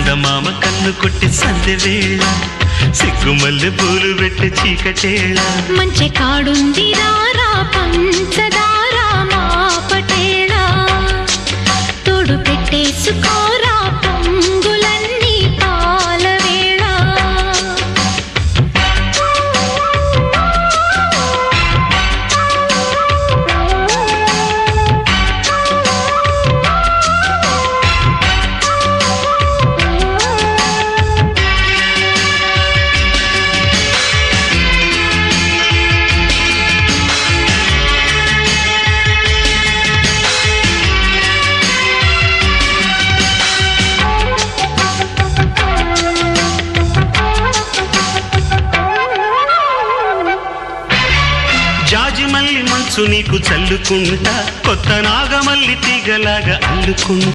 చందమామ కన్ను కొట్టి సందె వేళ సిగ్గుమల్లె పూలు పెట్టి చీకటేళ మంచి కాడుంది రారా పంచదారా మా పటేళ తోడు పెట్టేసుకోరా పొంగులన్నీ పాల వేళ జాజిమల్లి మంచు నీకు చల్లుకుంటా కొత్త నాగమల్లి తీగలాగా అల్లుకుంటా